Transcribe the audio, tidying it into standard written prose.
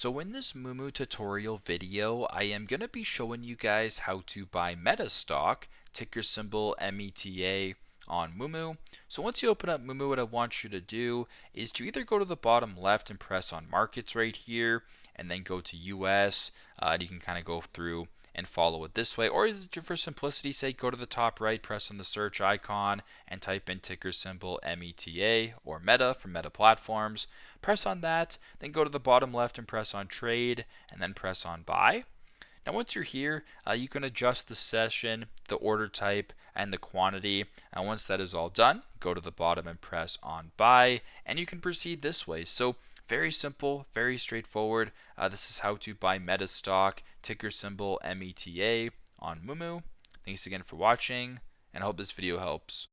So in this Moomoo tutorial video, I am going to be showing you guys how to buy meta stock, ticker symbol META on Moomoo. So once you open up Moomoo, what I want you to do is to either go to the bottom left and press on markets right here, and then go to US. And you can kind of go through and follow it this way, or for simplicity's sake, go to the top right, press on the search icon, and type in ticker symbol META or Meta from Meta Platforms. Press on that, then go to the bottom left and press on trade, and then press on buy. Now once you're here, you can adjust the session, the order type, and the quantity. And once that is all done, go to the bottom and press on buy, and you can proceed this way. So very simple, very straightforward. This is how to buy meta stock, ticker symbol META on Moomoo. Thanks again for watching, and I hope this video helps.